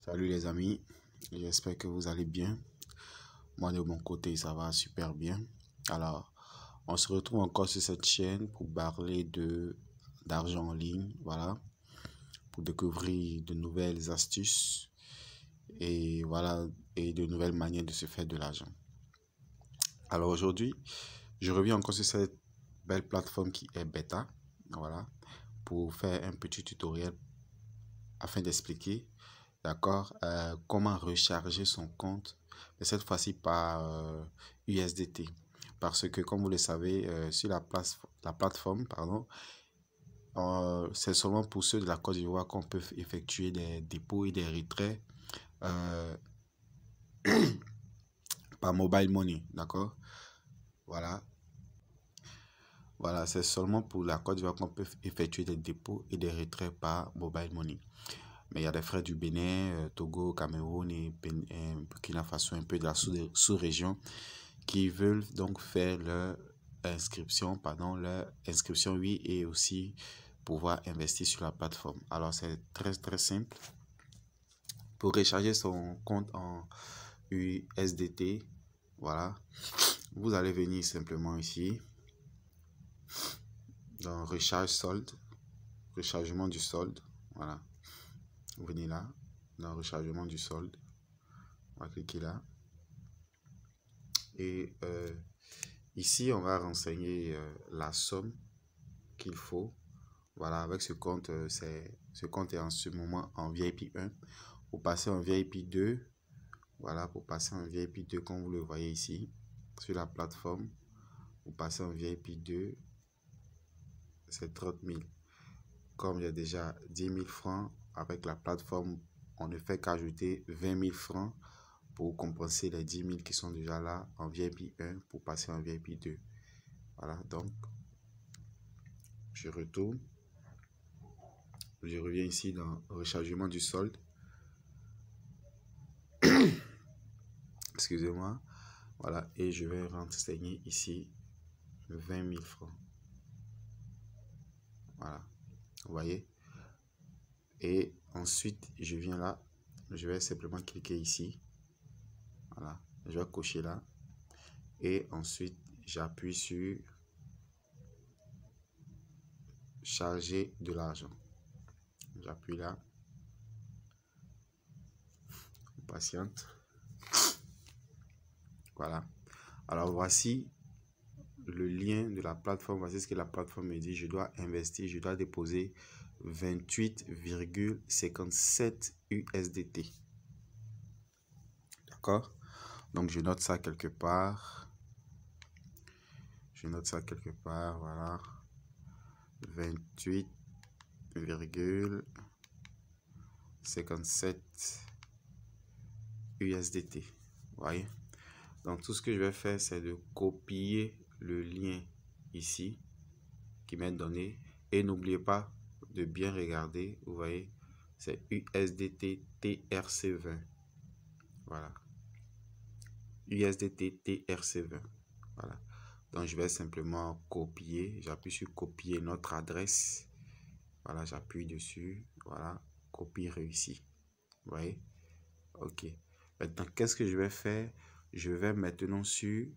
Salut les amis, j'espère que vous allez bien. Moi de mon côté ça va super bien. Alors on se retrouve encore sur cette chaîne pour parler d'argent en ligne, voilà, pour découvrir de nouvelles astuces et voilà, et de nouvelles manières de se faire de l'argent. Alors aujourd'hui je reviens encore sur cette belle plateforme qui est Beta, voilà, pour faire un petit tutoriel afin d'expliquer, d'accord, comment recharger son compte, mais cette fois-ci par USDT. Parce que comme vous le savez, sur la plateforme, pardon, c'est seulement pour ceux de la Côte d'Ivoire qu'on peut effectuer des dépôts et des retraits par mobile money, d'accord. Voilà, c'est seulement pour la Côte d'Ivoire qu'on peut effectuer des dépôts et des retraits par mobile money. Mais il y a des frères du Bénin, Togo, Cameroun et Burkina Faso, un peu de la sous-région, qui veulent donc faire leur inscription, oui, et aussi pouvoir investir sur la plateforme. Alors c'est très simple. Pour recharger son compte en USDT, voilà, vous allez venir simplement ici dans recharge solde, rechargement du solde, voilà. Vous venez là, dans rechargement du solde, on va cliquer là. Et ici, on va renseigner la somme qu'il faut. Voilà, avec ce compte, ce compte est en ce moment en VIP 1. Pour passer en VIP 2, voilà, pour passer en VIP 2, comme vous le voyez ici, sur la plateforme, pour passer en VIP 2, c'est 30 000. Comme il y a déjà 10 000 francs avec la plateforme, on ne fait qu'ajouter 20 000 francs pour compenser les 10 000 qui sont déjà là en VIP 1 pour passer en VIP 2. Voilà, donc je retourne. Je reviens ici dans rechargement du solde. Excusez-moi. Voilà, et je vais renseigner ici 20 000 francs. Voilà, vous voyez. Et ensuite, je viens là. Je vais simplement cliquer ici. Voilà, je vais cocher là. Et ensuite, j'appuie sur charger de l'argent. J'appuie là. On patiente. Voilà. Alors voici le lien de la plateforme. Voici ce que la plateforme me dit. Je dois investir, je dois déposer 28,57 USDT. D'accord? Donc je note ça quelque part. Je note ça quelque part. Voilà. 28,57 USDT. Vous voyez? Donc tout ce que je vais faire, c'est de copier le lien ici qui m'est donné. Et n'oubliez pas de bien regarder. Vous voyez, c'est USDT TRC20. Voilà. USDT TRC20. Voilà. Donc je vais simplement copier. J'appuie sur copier notre adresse. Voilà, j'appuie dessus. Voilà, copie réussi. Vous voyez? Ok. Maintenant, qu'est-ce que je vais faire? Je vais maintenant sur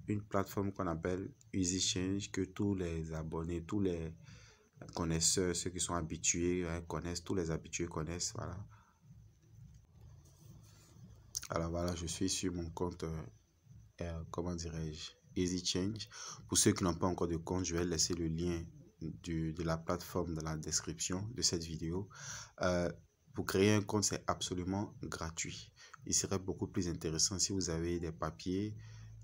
une plateforme qu'on appelle EasyChange, que tous les abonnés, tous les connaisseurs, ceux qui sont habitués connaissent, tous les habitués connaissent. Voilà. Alors voilà, je suis sur mon compte, comment dirais-je, EasyChange. Pour ceux qui n'ont pas encore de compte, je vais laisser le lien de la plateforme dans la description de cette vidéo. Pour créer un compte, c'est absolument gratuit. Il serait beaucoup plus intéressant si vous avez des papiers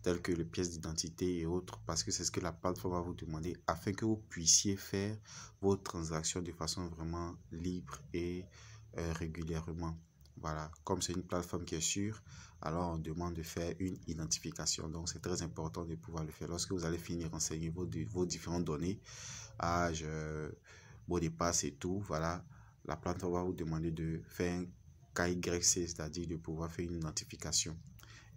tels que les pièces d'identité et autres, parce que c'est ce que la plateforme va vous demander afin que vous puissiez faire vos transactions de façon vraiment libre et régulièrement. Voilà, comme c'est une plateforme qui est sûre, alors on demande de faire une identification. Donc c'est très important de pouvoir le faire. Lorsque vous allez finir renseigner vos différentes données, âge, mot de passe et tout, voilà, la plateforme va vous demander de faire un KYC, c'est-à-dire de pouvoir faire une identification.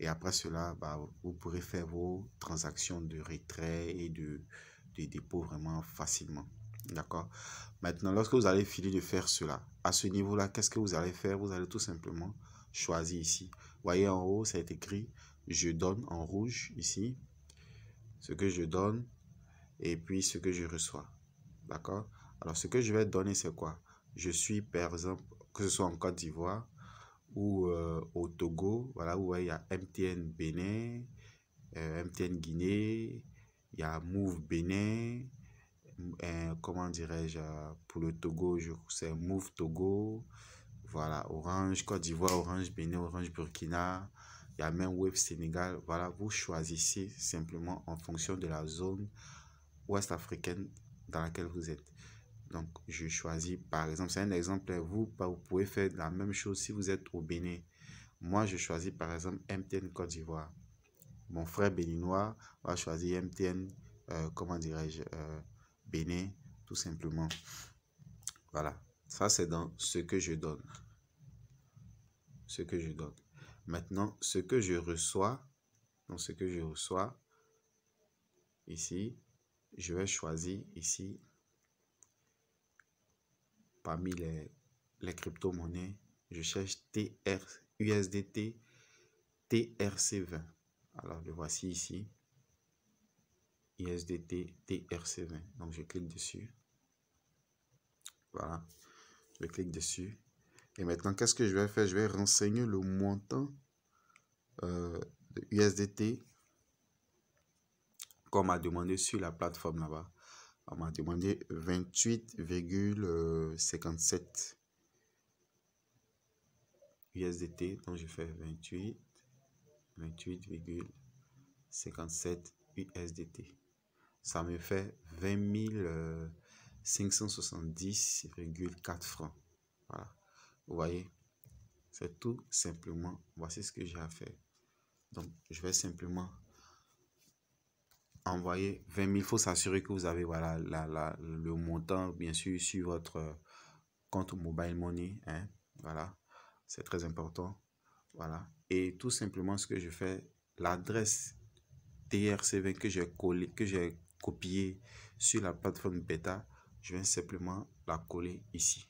Et après cela, vous pourrez faire vos transactions de retrait et de dépôt vraiment facilement. D'accord? Maintenant, lorsque vous allez finir de faire cela, à ce niveau-là, qu'est-ce que vous allez faire? Vous allez tout simplement choisir ici. Vous voyez en haut, ça est écrit « Je donne » en rouge ici. Ce que je donne et puis ce que je reçois. D'accord? Alors, ce que je vais donner, c'est quoi? Je suis, par exemple, que ce soit en Côte d'Ivoire ou au Togo, voilà, où il y a MTN Bénin, MTN Guinée, il y a Move Bénin, comment dirais-je, pour le Togo, c'est Move Togo, voilà, Orange Côte d'Ivoire, Orange Bénin, Orange Burkina, il y a même Wave Sénégal, voilà, vous choisissez simplement en fonction de la zone ouest africaine dans laquelle vous êtes. Donc, je choisis, par exemple, c'est un exemple, vous pouvez faire la même chose si vous êtes au Bénin. Moi, je choisis, par exemple, MTN Côte d'Ivoire. Mon frère béninois va choisir MTN, comment dirais-je, Bénin, tout simplement. Voilà, ça c'est dans ce que je donne. Ce que je donne. Maintenant, ce que je reçois, donc ce que je reçois, ici, je vais choisir ici, parmi les crypto-monnaies, je cherche USDT TRC20. Alors, le voici ici. USDT TRC20. Donc, je clique dessus. Voilà. Je clique dessus. Et maintenant, qu'est-ce que je vais faire? Je vais renseigner le montant de USDT qu'on m'a demandé sur la plateforme là-bas. On m'a demandé 28,57 USDT. Donc, je fais 28,57 USDT. Ça me fait 20 570,4 francs. Voilà. Vous voyez, c'est tout simplement, voici ce que j'ai à faire. Donc, je vais simplement envoyer 20 000. Il faut s'assurer que vous avez voilà, le montant, bien sûr, sur votre compte Mobile Money. Hein, voilà, c'est très important. Voilà. Et tout simplement, ce que je fais, l'adresse TRC20 que j'ai collé, que j'ai copié sur la plateforme bêta, je vais simplement la coller ici.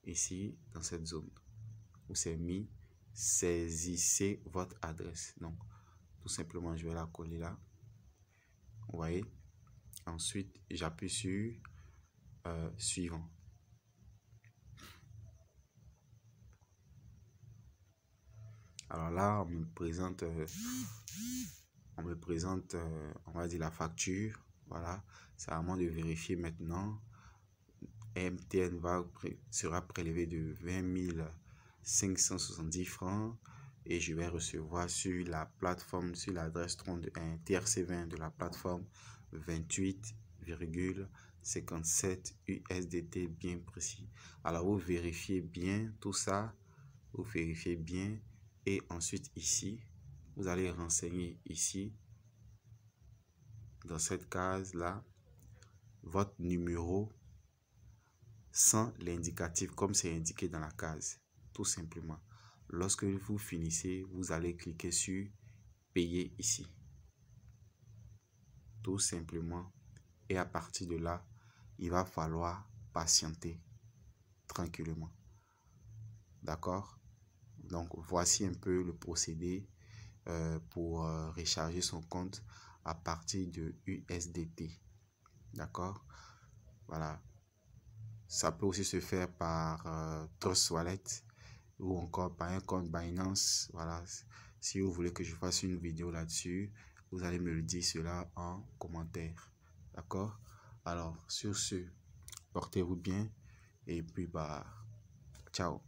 Ici, dans cette zone où c'est mis, saisissez votre adresse. Donc, tout simplement, je vais la coller là. Vous voyez? Ensuite, j'appuie sur suivant. Alors là, on me présente, on va dire la facture. Voilà, c'est à moi de vérifier maintenant. MTN sera prélevé de 20 570 francs et je vais recevoir sur la plateforme, sur l'adresse TRC20 de la plateforme 28,57 USDT bien précis. Alors vous vérifiez bien tout ça, vous vérifiez bien et ensuite ici, vous allez renseigner ici, dans cette case là, votre numéro sans l'indicatif comme c'est indiqué dans la case, tout simplement. Lorsque vous finissez, vous allez cliquer sur payer ici, tout simplement, et à partir de là, il va falloir patienter tranquillement. D'accord? Donc voici un peu le procédé pour recharger son compte à partir de USDT. D'accord? Voilà. Ça peut aussi se faire par Trust Wallet ou encore par un compte Binance. Voilà. Si vous voulez que je fasse une vidéo là-dessus, vous allez me le dire cela en commentaire. D'accord? Alors, sur ce, portez-vous bien et puis, ciao.